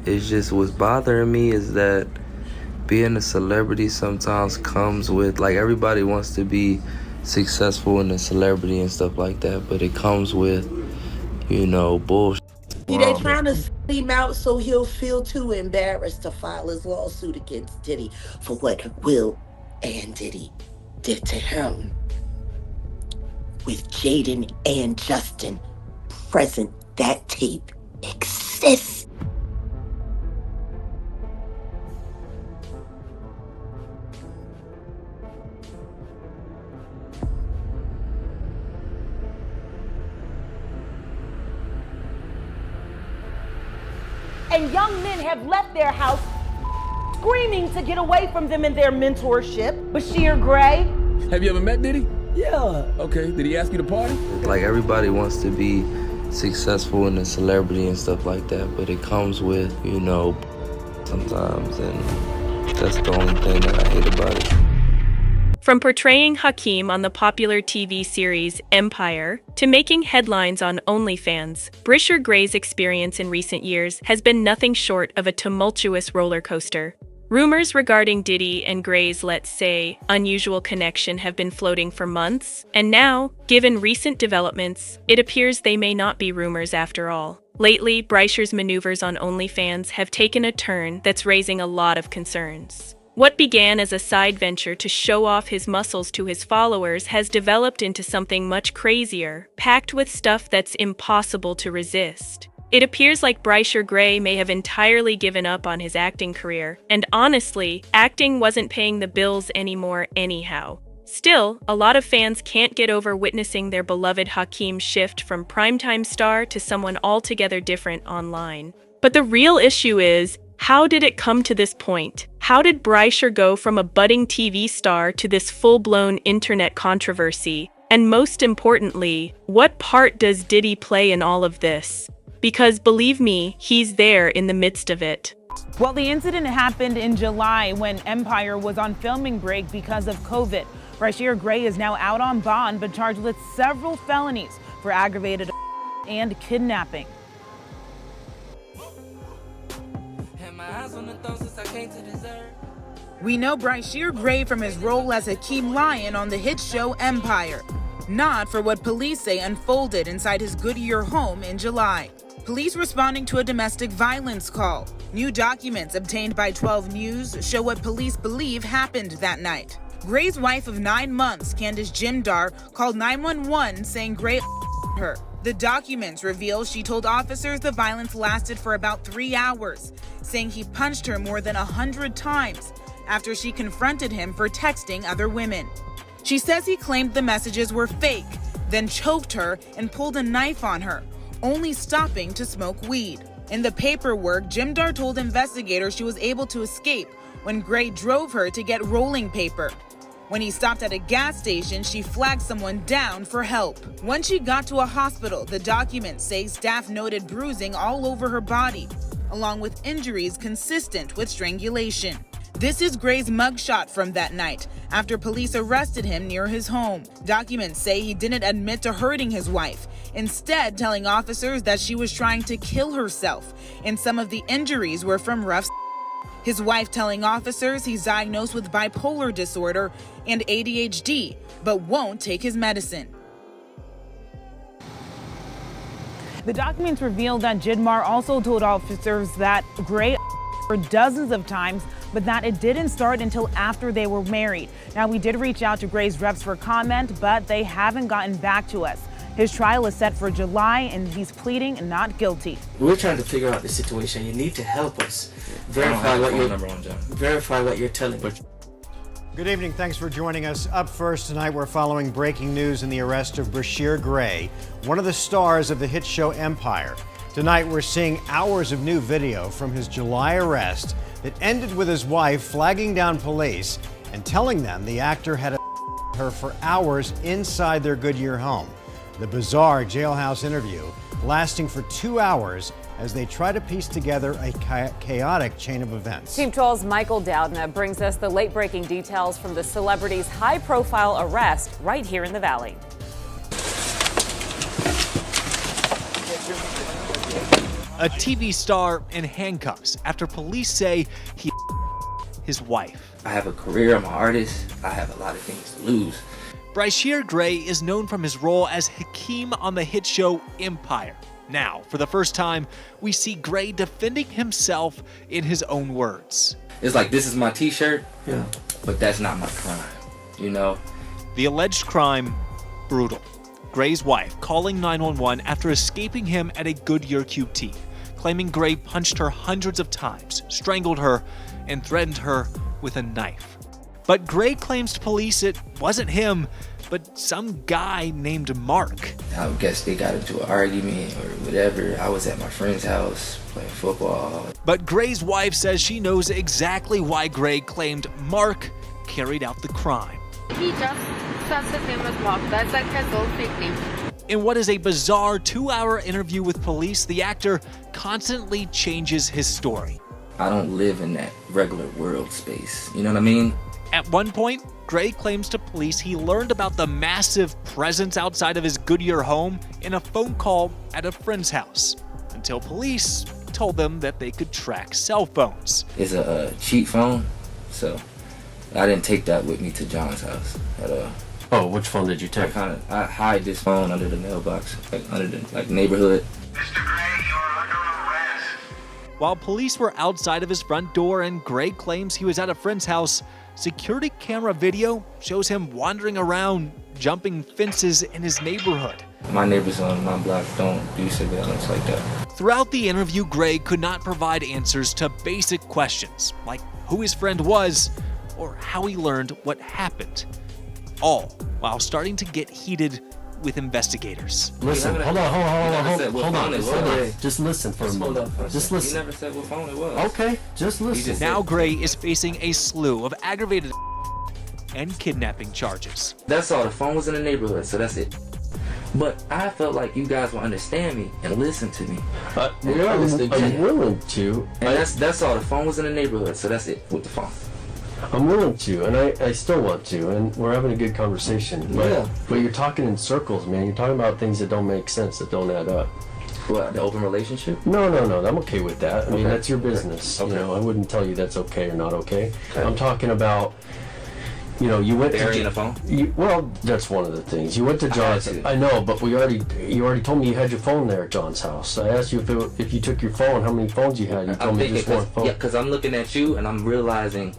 it's just what's bothering me is that being a celebrity sometimes comes with, like, everybody wants to be successful in a celebrity and stuff like that, but it comes with, bullshit. See, they trying to sell him out so he'll feel too embarrassed to file his lawsuit against Diddy for what Will and Diddy did to him. With Jaden and Justin present, that tape exists. And young men have left their house screaming to get away from them in their mentorship. Bryshere Gray. Have you ever met Diddy? Yeah. Okay, did he ask you to party? Like, everybody wants to be successful in a celebrity and stuff like that, but it comes with, sometimes, and that's the only thing that I hate about it. From portraying Hakeem on the popular TV series Empire to making headlines on OnlyFans, Bryshere Gray's experience in recent years has been nothing short of a tumultuous roller coaster. Rumors regarding Diddy and Gray's, let's say, unusual connection have been floating for months, and now, given recent developments, it appears they may not be rumors after all. Lately, Bryshere's maneuvers on OnlyFans have taken a turn that's raising a lot of concerns. What began as a side venture to show off his muscles to his followers has developed into something much crazier, packed with stuff that's impossible to resist. It appears like Bryshere Gray may have entirely given up on his acting career, and honestly, acting wasn't paying the bills anymore anyhow. Still, a lot of fans can't get over witnessing their beloved Hakeem shift from primetime star to someone altogether different online. But the real issue is, how did it come to this point? How did Bryshere go from a budding TV star to this full-blown internet controversy? And most importantly, what part does Diddy play in all of this? Because believe me, he's there in the midst of it. Well, the incident happened in July when Empire was on filming break because of COVID. Bryshere Gray is now out on bond but charged with several felonies for aggravated and kidnapping. We know Bryshere Gray from his role as Hakeem Lion on the hit show Empire, not for what police say unfolded inside his Goodyear home in July. Police responding to a domestic violence call. New documents obtained by 12 News show what police believe happened that night. Gray's wife of 9 months, Candace Jimdar, called 911 saying Gray her. The documents reveal she told officers the violence lasted for about 3 hours, saying he punched her more than 100 times after she confronted him for texting other women. She says he claimed the messages were fake, then choked her and pulled a knife on her, only stopping to smoke weed. In the paperwork, Jimdar told investigators she was able to escape when Gray drove her to get rolling paper. When he stopped at a gas station, she flagged someone down for help. When she got to a hospital, the documents say staff noted bruising all over her body, along with injuries consistent with strangulation. This is Gray's mugshot from that night, after police arrested him near his home. Documents say he didn't admit to hurting his wife, instead telling officers that she was trying to kill herself, and some of the injuries were from rough. His wife telling officers he's diagnosed with bipolar disorder and ADHD, but won't take his medicine. The documents reveal that Jidmar also told officers that Gray her dozens of times, but that it didn't start until after they were married. Now, we did reach out to Gray's reps for comment, but they haven't gotten back to us. His trial is set for July, and he's pleading not guilty. We're trying to figure out the situation. You need to help us verify what you're telling me. Good evening. Thanks for joining us. Up first tonight, we're following breaking news in the arrest of Bryshere Gray, one of the stars of the hit show Empire. Tonight, we're seeing hours of new video from his July arrest that ended with his wife flagging down police and telling them the actor had her for hours inside their Goodyear home. The bizarre jailhouse interview lasting for 2 hours as they try to piece together a chaotic chain of events. Team 12's Michael Dowdna brings us the late-breaking details from the celebrity's high-profile arrest right here in the Valley. a TV star in handcuffs after police say he his wife. I have a career, I'm an artist, I have a lot of things to lose. Bryshere Gray is known from his role as Hakeem on the hit show Empire. Now, for the first time, we see Gray defending himself in his own words. It's like, this is my t-shirt, but that's not my crime, you know? The alleged crime, brutal. Gray's wife calling 911 after escaping him at a Goodyear QT, claiming Gray punched her hundreds of times, strangled her, and threatened her with a knife. But Gray claims to police it wasn't him, but some guy named Mark. I guess they got into an argument or whatever. I was at my friend's house playing football. But Gray's wife says she knows exactly why Gray claimed Mark carried out the crime. He just says his name is Mark. That's like his old fake name. In what is a bizarre 2-hour interview with police, the actor constantly changes his story. I don't live in that regular world space, you know what I mean? At one point, Gray claims to police he learned about the massive presence outside of his Goodyear home in a phone call at a friend's house, until police told them that they could track cell phones. It's a cheap phone, so I didn't take that with me to John's house at all. Oh, which phone did you take? I hide this phone under the mailbox, like under the neighborhood. Mr. Gray, you're under arrest. While police were outside of his front door and Gray claims he was at a friend's house, security camera video shows him wandering around, jumping fences in his neighborhood. My neighbors on my block don't do surveillance like that. Throughout the interview, Gray could not provide answers to basic questions, like who his friend was or how he learned what happened. All while starting to get heated with investigators. Listen, hold on. Just listen for a moment. Just listen. You never said what phone it was. Okay, just listen. Now Gray is facing a slew of aggravated and kidnapping charges. That's all. The phone was in the neighborhood, so that's it. But I felt like you guys would understand me and listen to me. I'm willing to. And that's all. The phone was in the neighborhood, so that's it with the phone. I'm willing to, and I still want to, and we're having a good conversation. But you're talking in circles, man. You're talking about things that don't make sense, that don't add up. What, the open relationship? No. I'm okay with that. I mean, that's your business. Okay. You know, I wouldn't tell you that's okay or not okay. I'm talking about, you know, you went burying a phone? Well, that's one of the things. You went to John's. I know, but you already told me you had your phone there at John's house. I asked you if you took your phone, how many phones you had. You told me just one phone. Yeah, because I'm looking at you and I'm realizing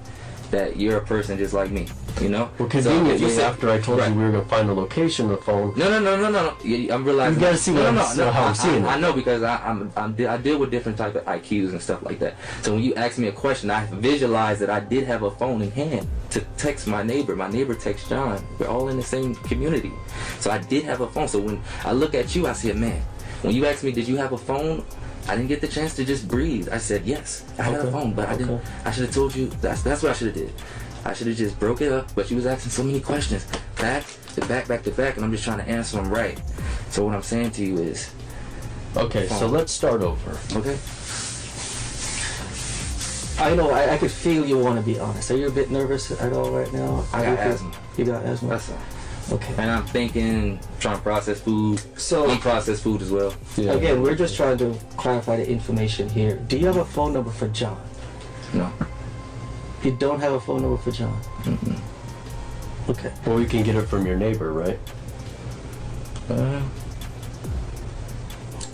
that you're a person just like me, you know? Well, conveniently, after I told you we were going to find the location of the phone. No. I'm realizing. You got to see how I'm seeing it. I know, because I deal with different type of IQs and stuff like that. So when you ask me a question, I visualize that I did have a phone in hand to text my neighbor. My neighbor texts John. We're all in the same community. So I did have a phone. So when I look at you, I see a man. When you ask me, did you have a phone? I didn't get the chance to just breathe. I said yes, I had a phone, but I didn't. I should have told you. That's what I should have did. I should have just broke it up. But you was asking so many questions, back to back, and I'm just trying to answer them right. So what I'm saying to you is, okay. So let's start over. Okay. I know. I could feel you want to be honest. Are you a bit nervous at all right now? I got asthma. You got asthma. That's all. Okay. And I'm trying to process food. So unprocessed food as well. Yeah. Again, we're just trying to clarify the information here. Do you have a phone number for John? No. You don't have a phone number for John? Mm-mm. Okay. Well, you can get it from your neighbor, right?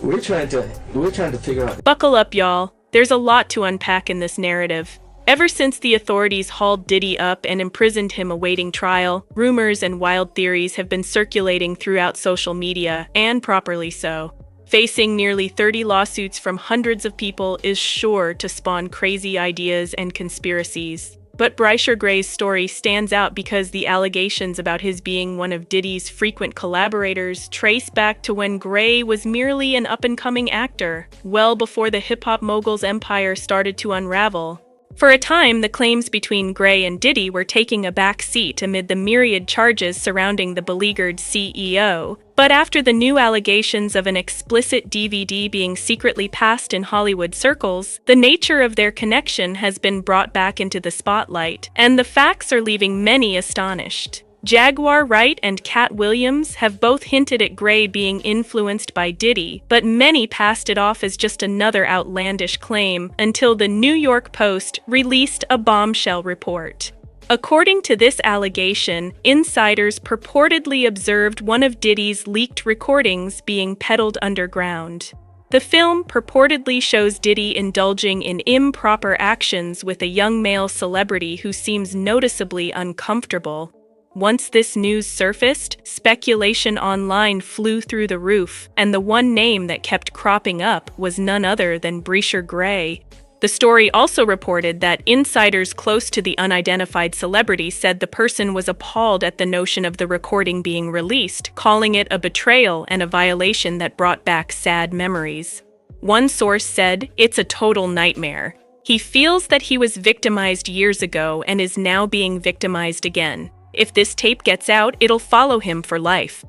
We're trying to figure out. Buckle up, y'all. There's a lot to unpack in this narrative. Ever since the authorities hauled Diddy up and imprisoned him awaiting trial, rumors and wild theories have been circulating throughout social media, and properly so. Facing nearly 30 lawsuits from hundreds of people is sure to spawn crazy ideas and conspiracies. But Bryshere Gray's story stands out because the allegations about his being one of Diddy's frequent collaborators trace back to when Gray was merely an up-and-coming actor, well before the hip-hop mogul's empire started to unravel. For a time, the claims between Gray and Diddy were taking a back seat amid the myriad charges surrounding the beleaguered CEO. But after the new allegations of an explicit DVD being secretly passed in Hollywood circles, the nature of their connection has been brought back into the spotlight, and the facts are leaving many astonished. Jaguar Wright and Cat Williams have both hinted at Gray being influenced by Diddy, but many passed it off as just another outlandish claim until the New York Post released a bombshell report. According to this allegation, insiders purportedly observed one of Diddy's leaked recordings being peddled underground. The film purportedly shows Diddy indulging in improper actions with a young male celebrity who seems noticeably uncomfortable. Once this news surfaced, speculation online flew through the roof, and the one name that kept cropping up was none other than Bryshere Gray. The story also reported that insiders close to the unidentified celebrity said the person was appalled at the notion of the recording being released, calling it a betrayal and a violation that brought back sad memories. One source said, "It's a total nightmare. He feels that he was victimized years ago and is now being victimized again. If this tape gets out, it'll follow him for life."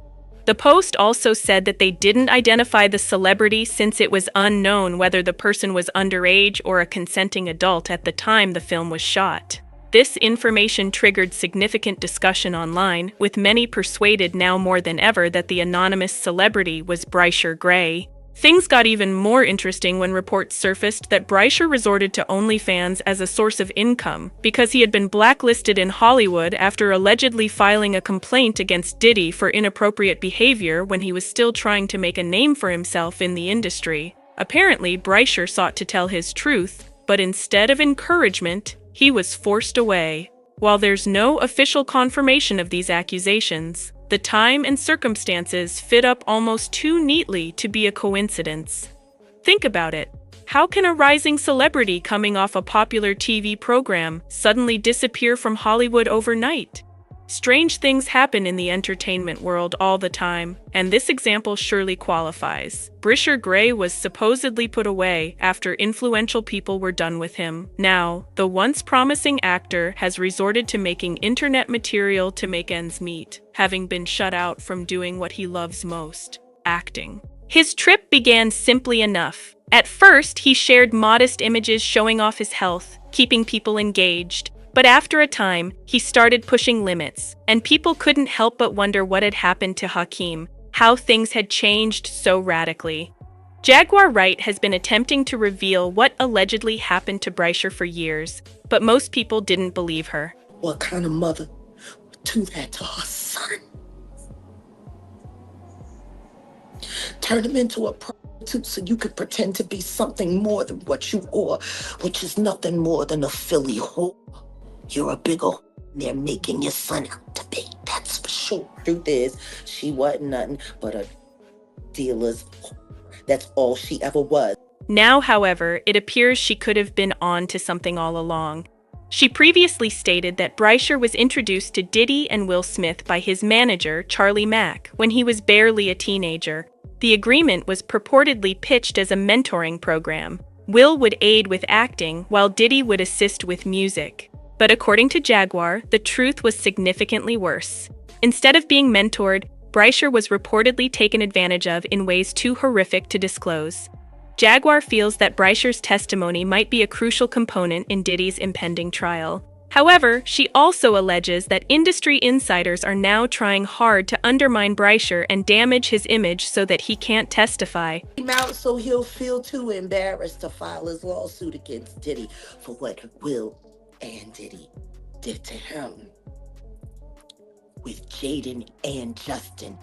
The Post also said that they didn't identify the celebrity since it was unknown whether the person was underage or a consenting adult at the time the film was shot. This information triggered significant discussion online, with many persuaded now more than ever that the anonymous celebrity was Bryshere Gray. Things got even more interesting when reports surfaced that Bryshere resorted to OnlyFans as a source of income because he had been blacklisted in Hollywood after allegedly filing a complaint against Diddy for inappropriate behavior when he was still trying to make a name for himself in the industry. Apparently, Bryshere sought to tell his truth, but instead of encouragement, he was forced away. While there's no official confirmation of these accusations, the time and circumstances fit up almost too neatly to be a coincidence. Think about it. How can a rising celebrity coming off a popular TV program suddenly disappear from Hollywood overnight? Strange things happen in the entertainment world all the time, and this example surely qualifies. Bryshere Gray was supposedly put away after influential people were done with him. Now, the once promising actor has resorted to making internet material to make ends meet, having been shut out from doing what he loves most, acting. His trip began simply enough. At first, he shared modest images showing off his health, keeping people engaged. But after a time, he started pushing limits, and people couldn't help but wonder what had happened to Hakeem, how things had changed so radically. Jaguar Wright has been attempting to reveal what allegedly happened to Bryshere for years, but most people didn't believe her. What kind of mother would do that to her son? Turn him into a prostitute so you could pretend to be something more than what you are, which is nothing more than a Philly whore. You're a big old they're making your son out to be, that's for sure. Truth is, she wasn't nothing but a dealer's whore. That's all she ever was. Now, however, it appears she could have been on to something all along. She previously stated that Bryshere was introduced to Diddy and Will Smith by his manager, Charlie Mack, when he was barely a teenager. The agreement was purportedly pitched as a mentoring program. Will would aid with acting, while Diddy would assist with music. But according to Jaguar, the truth was significantly worse. Instead of being mentored, Bryshere was reportedly taken advantage of in ways too horrific to disclose. Jaguar feels that Bryshere's testimony might be a crucial component in Diddy's impending trial. However, she also alleges that industry insiders are now trying hard to undermine Bryshere and damage his image so that he can't testify. Him out so he'll feel too embarrassed to file his lawsuit against Diddy for what Will and Diddy did to him. With Jaden and Justin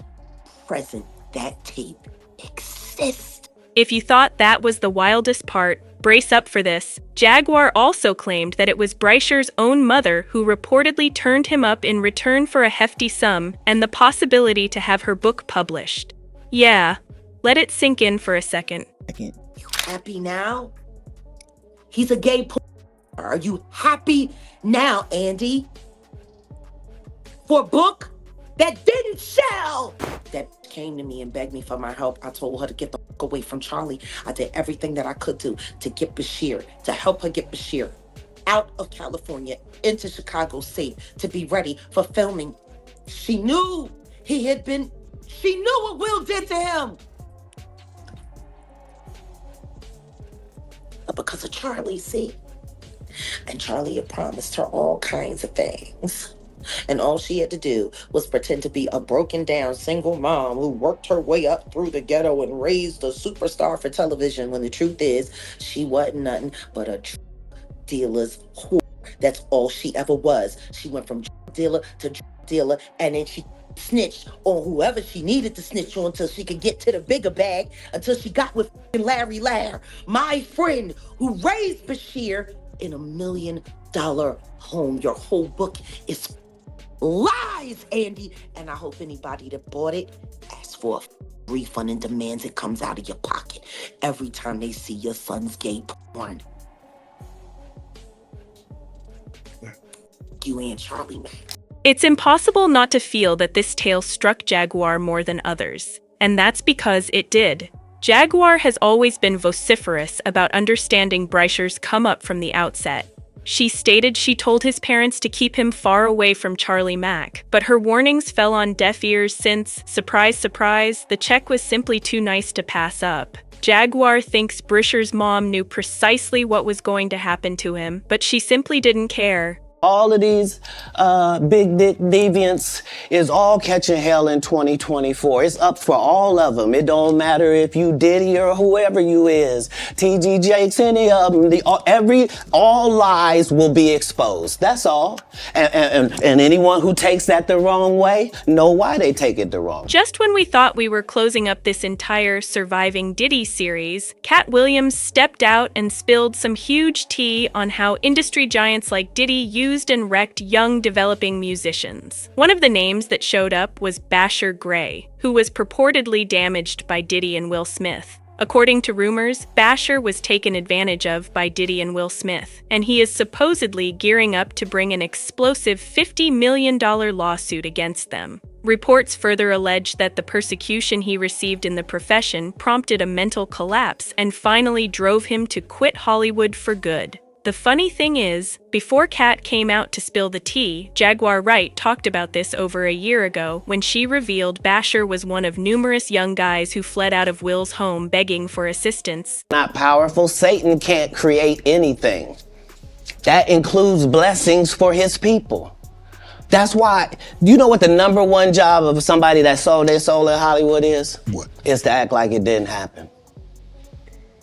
present, that tape exists. If you thought that was the wildest part, brace up for this. Jaguar also claimed that it was Bryshere's own mother who reportedly turned him up in return for a hefty sum and the possibility to have her book published. Yeah, let it sink in for a second. You happy now? He's a gay Are you happy now, Andy? For a book that didn't sell? That came to me and begged me for my help. I told her to get the fuck away from Charlie. I did everything that I could do to get Bryshere, to help her get Bryshere out of California into Chicago safe, to be ready for filming. She knew she knew what Will did to him. But because of Charlie, see? And Charlie had promised her all kinds of things. And all she had to do was pretend to be a broken down single mom who worked her way up through the ghetto and raised a superstar for television, when the truth is she wasn't nothing but a drug dealer's whore. That's all she ever was. She went from drug dealer to drug dealer, and then she snitched on whoever she needed to snitch on until she could get to the bigger bag, until she got with Larry Lair, my friend who raised Bryshere in $1 million home. Your whole book is lies, Andy. And I hope anybody that bought it asks for a refund and demands it comes out of your pocket every time they see your son's gay porn. You and Charlie, man. It's impossible not to feel that this tale struck Jaguar more than others. And that's because it did. Jaguar has always been vociferous about understanding Bryshere's come-up from the outset. She stated she told his parents to keep him far away from Charlie Mack, but her warnings fell on deaf ears since, surprise, surprise, the check was simply too nice to pass up. Jaguar thinks Bryshere's mom knew precisely what was going to happen to him, but she simply didn't care. All of these big dick deviants is all catching hell in 2024. It's up for all of them. It don't matter if you Diddy or whoever you is. TG Jakes, any of them. All lies will be exposed. That's all. And anyone who takes that the wrong way, know why they take it the wrong way. Just when we thought we were closing up this entire Surviving Diddy series, Cat Williams stepped out and spilled some huge tea on how industry giants like Diddy used and wrecked young developing musicians. One of the names that showed up was Bryshere Gray, who was purportedly damaged by Diddy and Will Smith. According to rumors, Bryshere was taken advantage of by Diddy and Will Smith, and he is supposedly gearing up to bring an explosive $50 million lawsuit against them. Reports further allege that the persecution he received in the profession prompted a mental collapse and finally drove him to quit Hollywood for good. The funny thing is, before Kat came out to spill the tea, Jaguar Wright talked about this over a year ago when she revealed Bryshere was one of numerous young guys who fled out of Will's home begging for assistance. Not powerful. Satan can't create anything. That includes blessings for his people. That's why, you know what the #1 job of somebody that sold their soul in Hollywood is? What? Is to act like it didn't happen.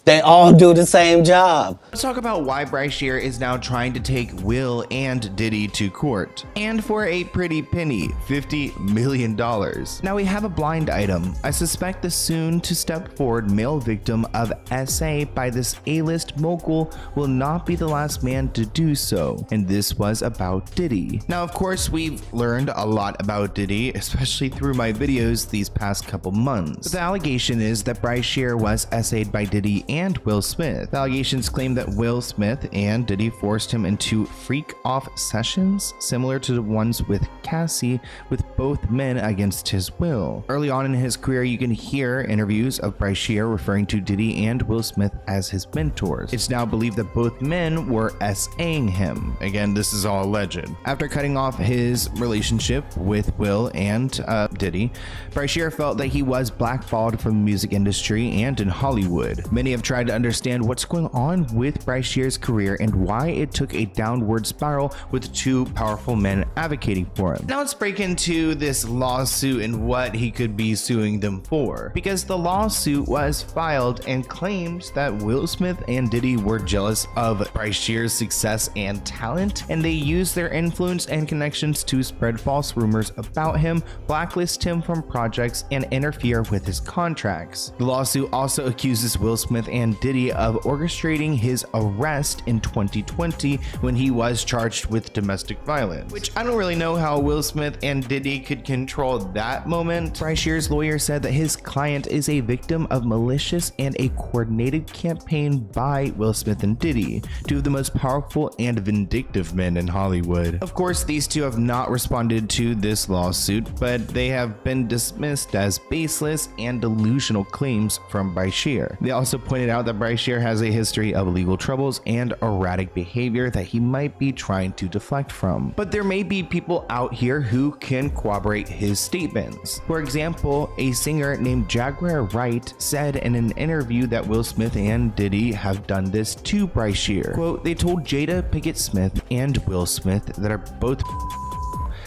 They all do the same job. Let's talk about why Bryshere is now trying to take Will and Diddy to court. And for a pretty penny, $50 million. Now we have a blind item. I suspect the soon to step forward male victim of SA by this A-list mogul will not be the last man to do so. And this was about Diddy. Now, of course, we've learned a lot about Diddy, especially through my videos these past couple months. But the allegation is that Bryshere was SA'd by Diddy and Will Smith. The allegations claim that Will Smith and Diddy forced him into freak-off sessions, similar to the ones with Cassie, with both men against his will. Early on in his career, you can hear interviews of Bryshere referring to Diddy and Will Smith as his mentors. It's now believed that both men were SAing him. Again, this is all alleged. After cutting off his relationship with Will and Diddy, Bryshere felt that he was blackballed from the music industry and in Hollywood. Many have tried to understand what's going on with Bryshere's career and why it took a downward spiral with two powerful men advocating for him. Now let's break into this lawsuit and what he could be suing them for. Because the lawsuit was filed and claims that Will Smith and Diddy were jealous of Bryshere's success and talent, and they used their influence and connections to spread false rumors about him, blacklist him from projects, and interfere with his contracts. The lawsuit also accuses Will Smith and Diddy of orchestrating his arrest in 2020 when he was charged with domestic violence, which I don't really know how Will Smith and Diddy could control that moment. Bryshere's lawyer said that his client is a victim of malicious and a coordinated campaign by Will Smith and Diddy, two of the most powerful and vindictive men in Hollywood. Of course, these two have not responded to this lawsuit, but they have been dismissed as baseless and delusional claims from Bryshere. They also pointed out that Bryshere has a history of legal troubles and erratic behavior that he might be trying to deflect from. But there may be people out here who can corroborate his statements. For example, a singer named Jaguar Wright said in an interview that Will Smith and Diddy have done this to Bryshere. Quote, they told Jada Pinkett Smith and Will Smith that are both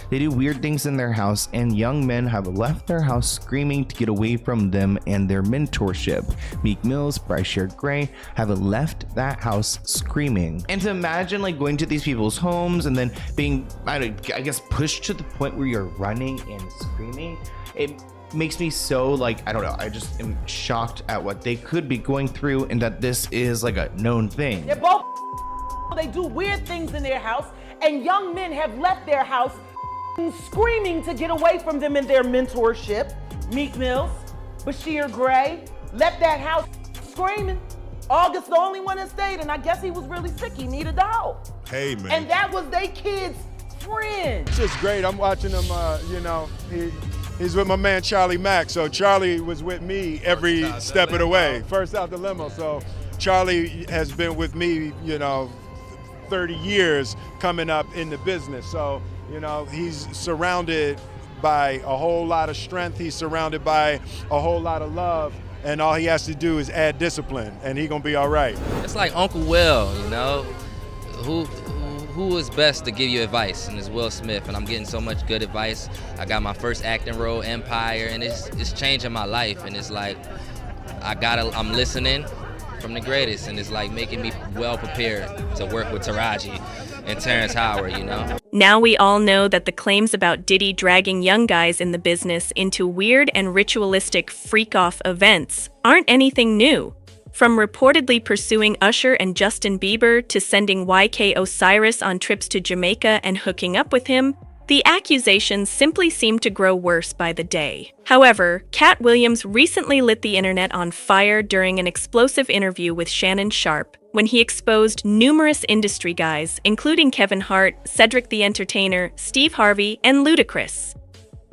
They do weird things in their house, and young men have left their house screaming to get away from them and their mentorship. Meek Mill's Bryshere Gray have left that house screaming. And to imagine like going to these people's homes and then being, I guess, pushed to the point where you're running and screaming, it makes me so like, I don't know, I just am shocked at what they could be going through and that this is like a known thing. They're both they do weird things in their house, and young men have left their house screaming to get away from them in their mentorship. Meek Mills, Bryshere Gray left that house screaming. August the only one that stayed, and I guess he was really sick. He needed the help. Hey, man. And that was they kid's friend. It's just great. I'm watching him, you know, he's with my man Charlie Mack. So Charlie was with me every step of the way. First out the limo. So Charlie has been with me, you know, 30 years coming up in the business. So, you know, he's surrounded by a whole lot of strength. He's surrounded by a whole lot of love. And all he has to do is add discipline, and he gonna be all right. It's like Uncle Will, you know? Who is best to give you advice? And it's Will Smith, and I'm getting so much good advice. I got my first acting role, Empire, and it's changing my life. And it's like, I'm listening from the greatest, and it's like making me well prepared to work with Taraji and Terrence Howard, you know? Now we all know that the claims about Diddy dragging young guys in the business into weird and ritualistic freak-off events aren't anything new. From reportedly pursuing Usher and Justin Bieber to sending YK Osiris on trips to Jamaica and hooking up with him, the accusations simply seem to grow worse by the day. However, Cat Williams recently lit the internet on fire during an explosive interview with Shannon Sharpe when he exposed numerous industry guys, including Kevin Hart, Cedric the Entertainer, Steve Harvey, and Ludacris.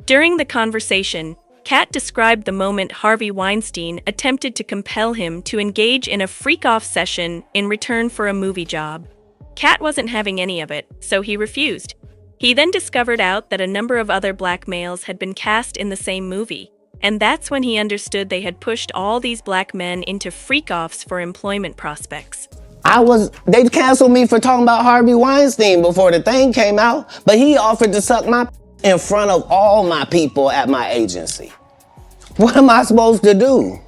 During the conversation, Cat described the moment Harvey Weinstein attempted to compel him to engage in a freak-off session in return for a movie job. Cat wasn't having any of it, so he refused. He then discovered out that a number of other black males had been cast in the same movie, and that's when he understood they had pushed all these black men into freak-offs for employment prospects. They canceled me for talking about Harvey Weinstein before the thing came out, but he offered to suck my in front of all my people at my agency. What am I supposed to do?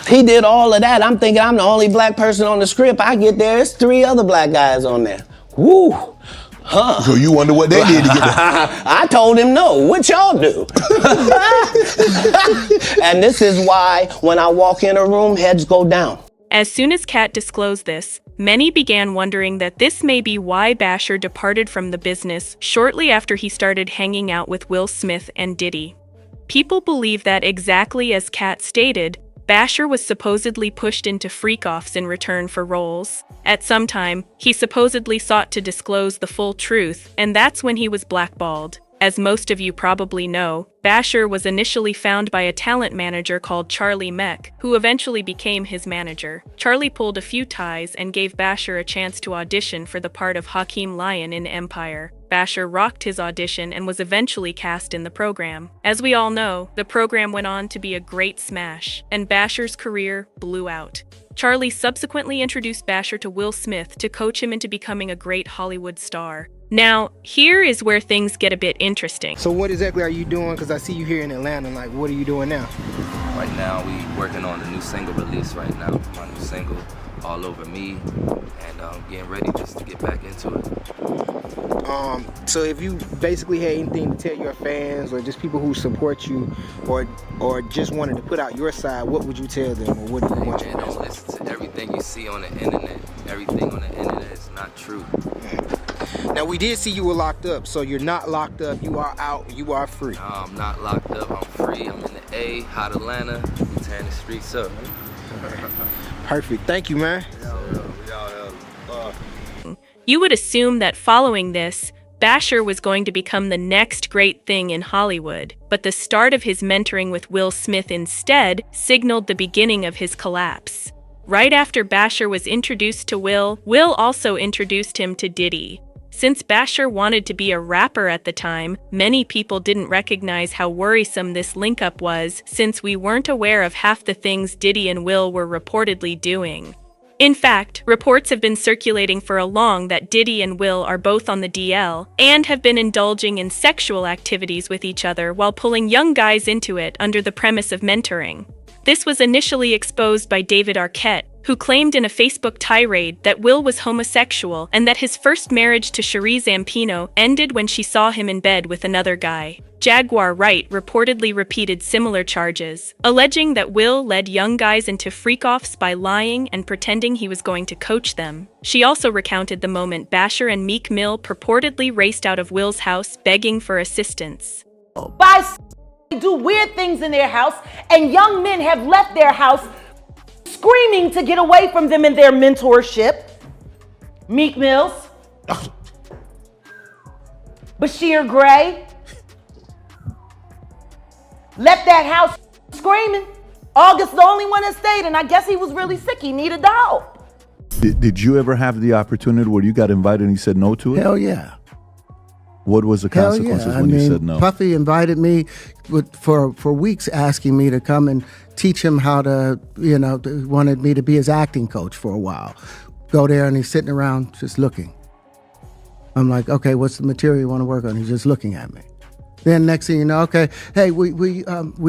He did all of that. I'm thinking I'm the only black person on the script. I get there, it's 3 other black guys on there. Woo! Huh. So you wonder what they did to get there? I told him no. What y'all do? And this is why when I walk in a room, heads go down. As soon as Cat disclosed this, many began wondering that this may be why Bryshere departed from the business shortly after he started hanging out with Will Smith and Diddy. People believe that, exactly as Cat stated, Bryshere was supposedly pushed into freak-offs in return for roles. At some time, he supposedly sought to disclose the full truth, and that's when he was blackballed. As most of you probably know, Bryshere was initially found by a talent manager called Charlie Mack, who eventually became his manager. Charlie pulled a few ties and gave Bryshere a chance to audition for the part of Hakeem Lyon in Empire. Bryshere rocked his audition and was eventually cast in the program. As we all know, the program went on to be a great smash, and Bryshere's career blew out. Charlie subsequently introduced Bryshere to Will Smith to coach him into becoming a great Hollywood star. Now, here is where things get a bit interesting. So what exactly are you doing? Because I see you here in Atlanta. Like, what are you doing now? Right now, we working on a new single release right now. My new single, All Over Me, and getting ready just to get back into it. So if you basically had anything to tell your fans or just people who support you or just wanted to put out your side, what would you tell them, or what do you want? Man, don't listen to everything you see on the internet. Everything on the internet is not true. Now, we did see you were locked up, so you're not locked up. You are out. You are free. No, I'm not locked up. I'm free. I'm in the A, hot Atlanta. We tearing the streets up. Perfect. Thank you, man. You would assume that following this, Bryshere was going to become the next great thing in Hollywood, but the start of his mentoring with Will Smith instead signaled the beginning of his collapse. Right after Bryshere was introduced to Will also introduced him to Diddy. Since Bryshere wanted to be a rapper at the time, many people didn't recognize how worrisome this link-up was, since we weren't aware of half the things Diddy and Will were reportedly doing. In fact, reports have been circulating for a long that Diddy and Will are both on the DL and have been indulging in sexual activities with each other while pulling young guys into it under the premise of mentoring. This was initially exposed by David Arquette, who claimed in a Facebook tirade that Will was homosexual and that his first marriage to Cherie Zampino ended when she saw him in bed with another guy. Jaguar Wright reportedly repeated similar charges, alleging that Will led young guys into freak-offs by lying and pretending he was going to coach them. She also recounted the moment Bryshere and Meek Mill purportedly raced out of Will's house begging for assistance. They do weird things in their house, and young men have left their house screaming to get away from them in their mentorship. Meek Mills, Bryshere Gray, left that house screaming. August the only one that stayed, and I guess he was really sick. He needed a dog. Did you ever have the opportunity where you got invited and you said no to it? Hell yeah. What was the consequences when you said no? Puffy invited me for weeks, asking me to come and teach him how to, wanted me to be his acting coach for a while. Go there and he's sitting around just looking. I'm like, okay, what's the material you want to work on? He's just looking at me. Then next thing you know, okay, hey, will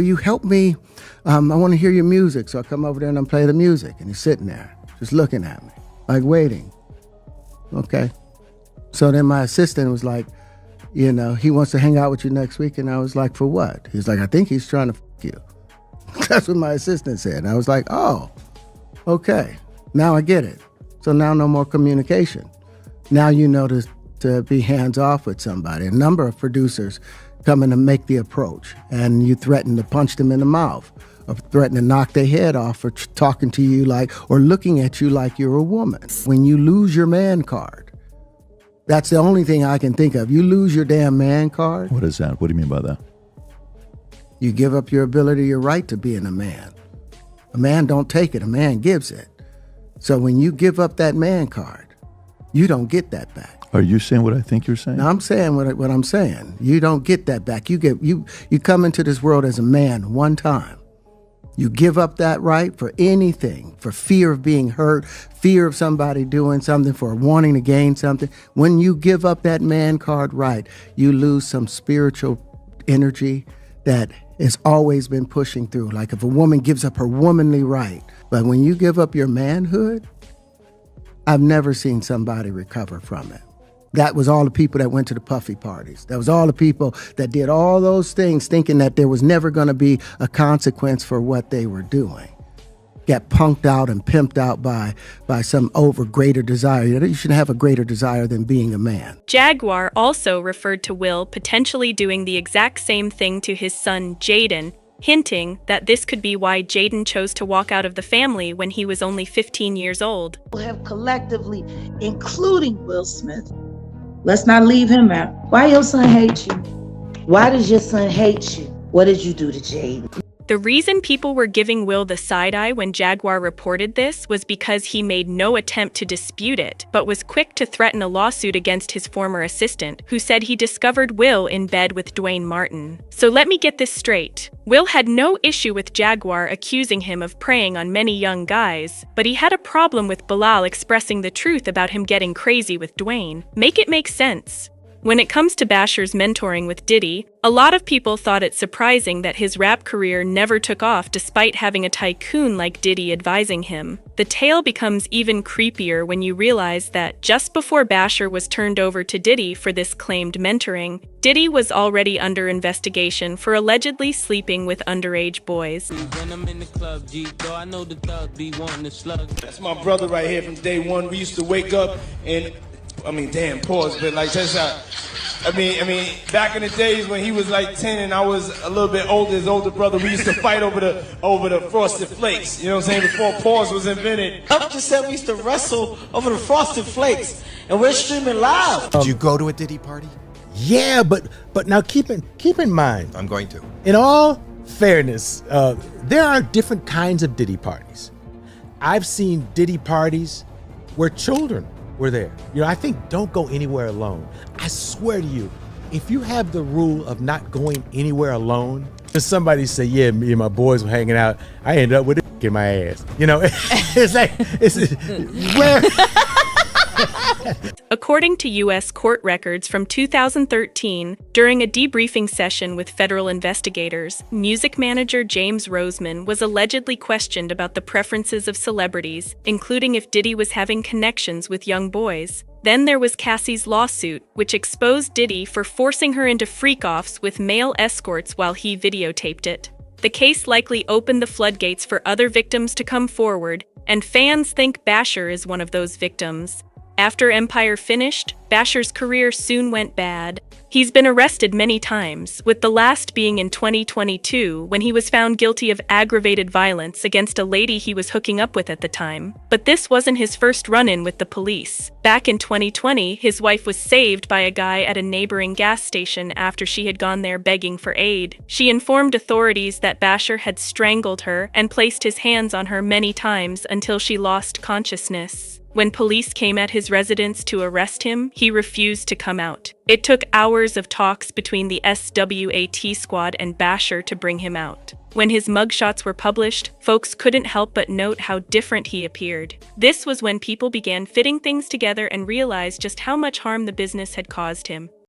you help me? I want to hear your music. So I come over there and I play the music, and he's sitting there just looking at me, like waiting. Okay. So then my assistant was like, he wants to hang out with you next week. And I was like, for what? He's like, I think he's trying to f you. That's what my assistant said. And I was like, oh, okay. Now I get it. So now no more communication. Now you know to be hands off with somebody. A number of producers come in to make the approach, and you threaten to punch them in the mouth or threaten to knock their head off for talking to you or looking at you like you're a woman. When you lose your man card, that's the only thing I can think of. You lose your damn man card. What is that? What do you mean by that? You give up your ability, your right to being a man. A man don't take it, a man gives it. So when you give up that man card, you don't get that back. Are you saying what I think you're saying? No, I'm saying what I'm saying. You don't get that back. You come into this world as a man one time. You give up that right for anything, for fear of being hurt, fear of somebody doing something, for wanting to gain something. When you give up that man card right, you lose some spiritual energy that has always been pushing through. Like if a woman gives up her womanly right. But when you give up your manhood, I've never seen somebody recover from it. That was all the people that went to the Puffy parties. That was all the people that did all those things thinking that there was never going to be a consequence for what they were doing. Got punked out and pimped out by some greater desire. You shouldn't have a greater desire than being a man. Jaguar also referred to Will potentially doing the exact same thing to his son, Jaden, hinting that this could be why Jaden chose to walk out of the family when he was only 15 years old. Have collectively, including Will Smith, let's not leave him out. Why your son hate you? Why does your son hate you? What did you do to Jaden? The reason people were giving Will the side eye when Jaguar reported this was because he made no attempt to dispute it, but was quick to threaten a lawsuit against his former assistant, who said he discovered Will in bed with Dwayne Martin. So let me get this straight. Will had no issue with Jaguar accusing him of preying on many young guys, but he had a problem with Bilal expressing the truth about him getting crazy with Dwayne. Make it make sense. When it comes to Bryshere's mentoring with Diddy, a lot of people thought it surprising that his rap career never took off despite having a tycoon like Diddy advising him. The tale becomes even creepier when you realize that just before Bryshere was turned over to Diddy for this claimed mentoring, Diddy was already under investigation for allegedly sleeping with underage boys. That's my brother right here from day one. We used to wake up and pause, but like that's back in the days when he was like 10 and I was a little bit older, his older brother, we used to fight over the Frosted Flakes. You know what I'm saying? Before pause was invented. Up just said we used to wrestle over the Frosted Flakes, and we're streaming live. Did you go to a Diddy party? Yeah, but now keep in mind. I'm going to. In all fairness, there are different kinds of Diddy parties. I've seen Diddy parties where children were there. I think don't go anywhere alone. I swear to you, if you have the rule of not going anywhere alone, and somebody say, yeah, me and my boys were hanging out, I ended up with it. get my ass. You know, it's like, where? According to U.S. court records from 2013, during a debriefing session with federal investigators, music manager James Roseman was allegedly questioned about the preferences of celebrities, including if Diddy was having connections with young boys. Then there was Cassie's lawsuit, which exposed Diddy for forcing her into freak-offs with male escorts while he videotaped it. The case likely opened the floodgates for other victims to come forward, and fans think Bryshere is one of those victims. After Empire finished, Bryshere's career soon went bad. He's been arrested many times, with the last being in 2022 when he was found guilty of aggravated violence against a lady he was hooking up with at the time. But this wasn't his first run-in with the police. Back in 2020, his wife was saved by a guy at a neighboring gas station after she had gone there begging for aid. She informed authorities that Bryshere had strangled her and placed his hands on her many times until she lost consciousness. When police came at his residence to arrest him, he refused to come out. It took hours of talks between the SWAT squad and Bryshere to bring him out. When his mugshots were published, folks couldn't help but note how different he appeared. This was when people began fitting things together and realized just how much harm the business had caused him.